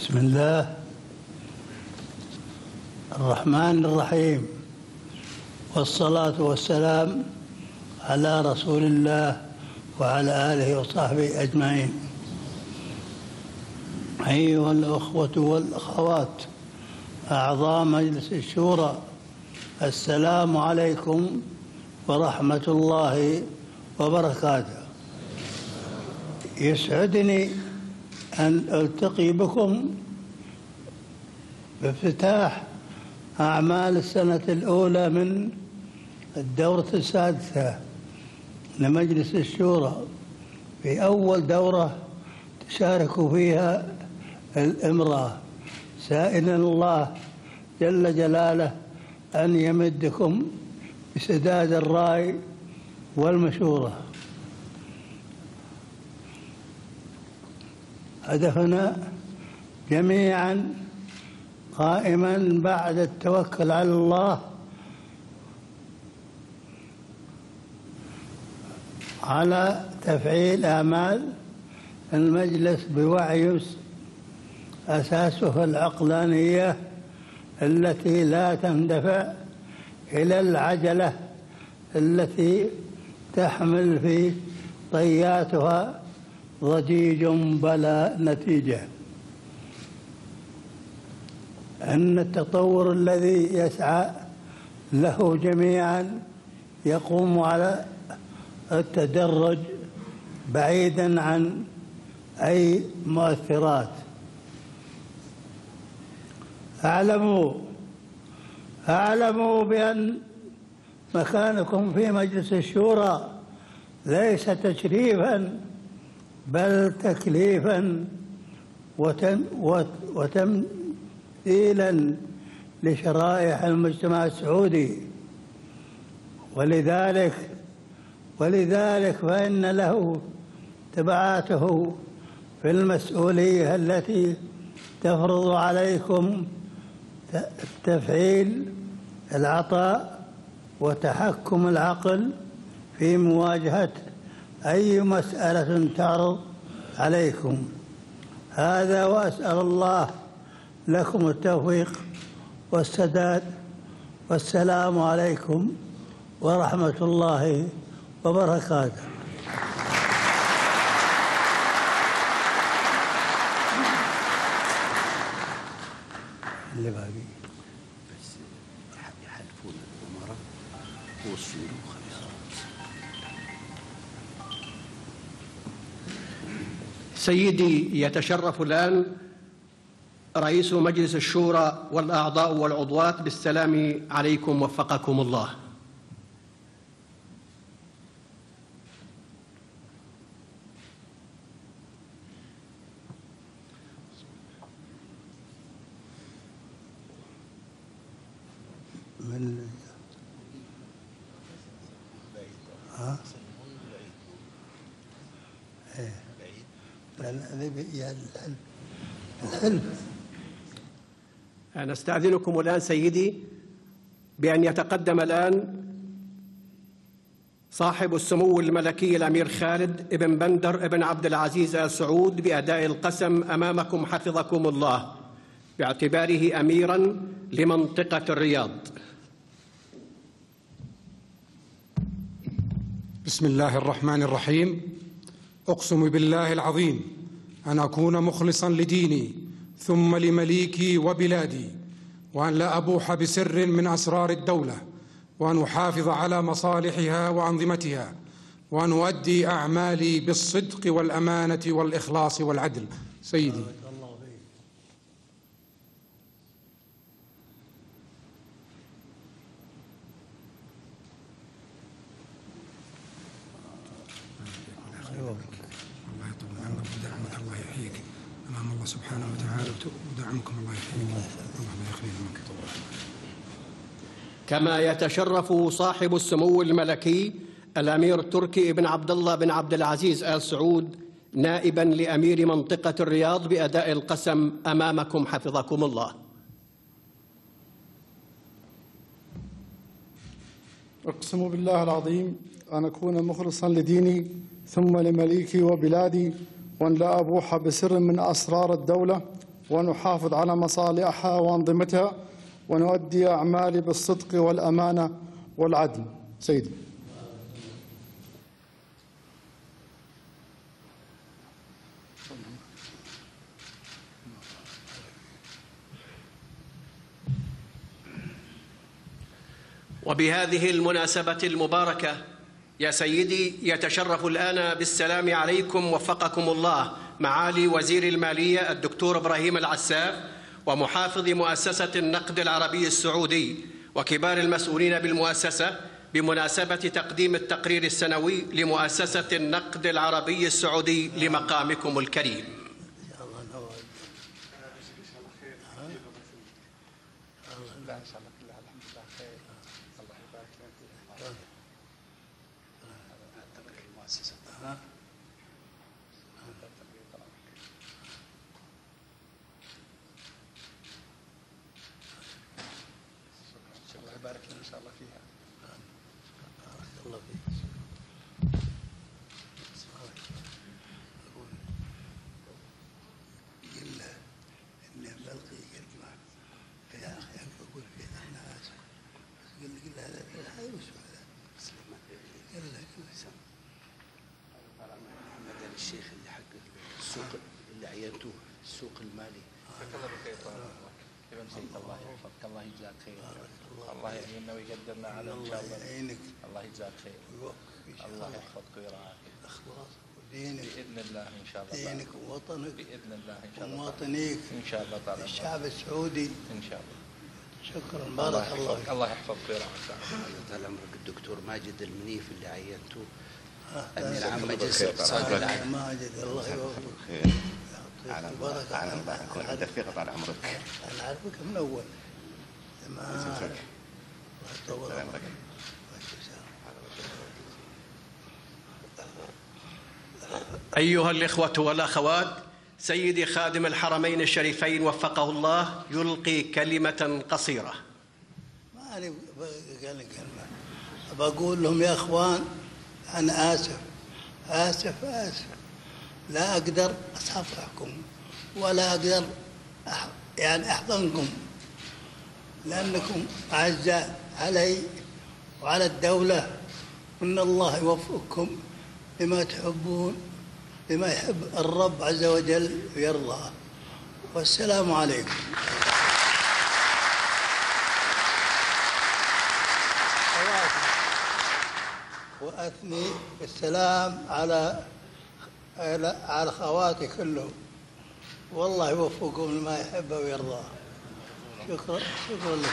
بسم الله الرحمن الرحيم، والصلاة والسلام على رسول الله وعلى آله وصحبه أجمعين. أيها الأخوة والأخوات أعضاء مجلس الشورى، السلام عليكم ورحمة الله وبركاته. يسعدني أن ألتقي بكم بافتتاح أعمال السنة الأولى من الدورة السادسة لمجلس الشورى، في أول دورة تشارك فيها الإمرأة، سائلا الله جل جلاله أن يمدكم بسداد الرأي والمشورة. هدفنا جميعا قائما بعد التوكل على الله على تفعيل أعمال المجلس بوعي أساسه العقلانية التي لا تندفع إلى العجلة التي تحمل في طياتها ضجيج بلا نتيجة. أن التطور الذي يسعى له جميعا يقوم على التدرج بعيدا عن أي مؤثرات. أعلموا بأن مكانكم في مجلس الشورى ليس تشريفا بل تكليفا وتمثيلا لشرائح المجتمع السعودي، ولذلك فإن له تبعاته في المسؤولية التي تفرض عليكم تفعيل العطاء وتحكم العقل في مواجهة أي مسألة تعرض عليكم. هذا، وأسأل الله لكم التوفيق والسداد، والسلام عليكم ورحمة الله وبركاته. اللي باقي بس يحلفون الأمراء والشيوخ. سيدي، يتشرف الآن رئيس مجلس الشورى والأعضاء والعضوات بالسلام عليكم وفقكم الله. أنا أستأذنكم الآن سيدي بأن يتقدم الآن صاحب السمو الملكي الأمير خالد ابن بندر ابن عبد العزيز آل سعود بأداء القسم أمامكم حفظكم الله، باعتباره أميراً لمنطقة الرياض. بسم الله الرحمن الرحيم. أقسم بالله العظيم أن أكون مخلصاً لديني ثم لمليكي وبلادي، وأن لا أبوح بسر من أسرار الدولة، وأن أحافظ على مصالحها وأنظمتها، وأن أؤدي أعمالي بالصدق والأمانة والإخلاص والعدل. سيدي، الله يحييك أمام الله سبحانه وتعالى ودعمكم. الله يحييك، الله يخليك منك. كما يتشرف صاحب السمو الملكي الأمير تركي بن عبد الله بن عبد العزيز آل سعود نائباً لأمير منطقة الرياض بأداء القسم أمامكم حفظكم الله. أقسم بالله العظيم أن أكون مخلصاً لديني ثم لمليكي وبلادي، وأن لا أبوح بسر من أسرار الدولة، ونحافظ على مصالحها وأنظمتها، ونؤدي أعمالي بالصدق والأمانة والعدل. سيدي. وبهذه المناسبة المباركة يا سيدي، يتشرف الآن بالسلام عليكم وفقكم الله معالي وزير المالية الدكتور إبراهيم العساف، ومحافظ مؤسسة النقد العربي السعودي، وكبار المسؤولين بالمؤسسة، بمناسبة تقديم التقرير السنوي لمؤسسة النقد العربي السعودي لمقامكم الكريم. بارك لنا إن شاء الله فيها. الله فيك. إلا إن بلقي يجمع يا أخي أقول في أنا آسف. قل له هذا وش هذا؟ قل له محمد آل الشيخ اللي حق السوق اللي عينتوه السوق المالي. الله يحفظك، الله يجزاك خير، الله يعيننا ويقدرنا على ان شاء الله. الله يجزاك خير، الله يحفظك ويرعاك. اخلاص ودينك باذن الله ان شاء الله، دينك ووطنك باذن الله ان شاء الله، ومواطنيك ان شاء الله تعالى، الشعب السعودي ان شاء الله. شكرا، بارك الله فيك. الله يحفظك ويرعاك. طال عمرك الدكتور ماجد المنيف اللي عينتوه امير عام مجلس الاقتصاد العام. ماجد الله يوفقك. على الله يكون عندك ثقة طال عمرك. أنا أعرفك من أول. الله يطول عمرك. أيها الإخوة والأخوات، سيدي خادم الحرمين الشريفين وفقه الله يلقي كلمة قصيرة. ما أنا قال كلمة، بقول لهم يا إخوان أنا آسف، لا أقدر أصافحكم ولا أقدر أحضنكم، لأنكم أعزاء علي وعلى الدولة، وإن الله يوفقكم لما تحبون، لما يحب الرب عز وجل ويرضى. والسلام عليكم. وأثني بالسلام على خواتي كلهم، والله يوفقكم لما يحب ويرضى. شكرا لك.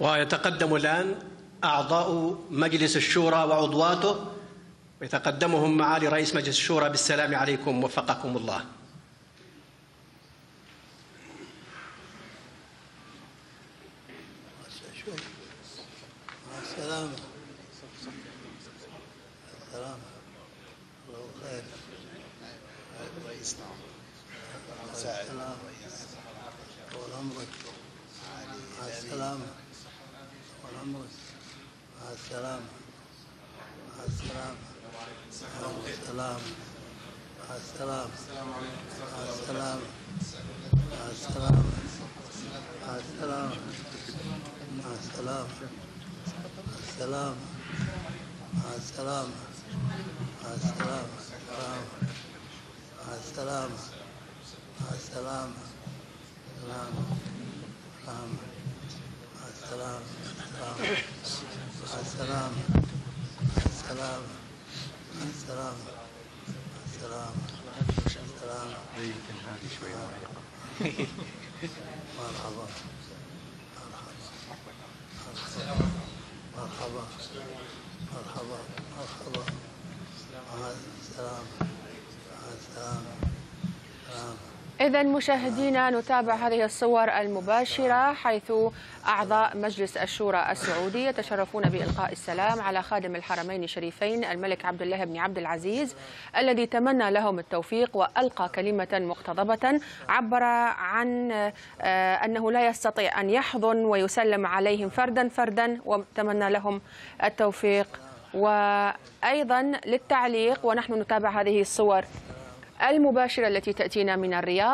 ويتقدم الآن أعضاء مجلس الشورى وعضواته، ويتقدمهم معالي رئيس مجلس الشورى بالسلام عليكم وفقكم الله. السلام. الله خير. رئيسنا السلام. طول عمرك. مع السلامة. طول عمرك. مع السلامة. مع السلامة. مع السلامة. مع السلامة. مع السلامة. مع السلامة. مع السلامة. مع السلامة. السلام. مع السلامة. مع السلامة. مع السلامة. مع السلامة. مع السلامة. مع السلامة. مع السلامة. مع السلامة. مع السلامة. مرحبا. مرحبا. مرحبا. مرحبا. مع السلامة. مع السلامة. إذن مشاهدينا نتابع هذه الصور المباشرة حيث أعضاء مجلس الشورى السعودي يتشرفون بإلقاء السلام على خادم الحرمين الشريفين الملك عبد الله بن عبد العزيز الذي تمنى لهم التوفيق وألقى كلمة مقتضبة عبر عن أنه لا يستطيع أن يحضن ويسلم عليهم فردا فردا وتمنى لهم التوفيق. وأيضا للتعليق ونحن نتابع هذه الصور المباشرة التي تأتينا من الرياض.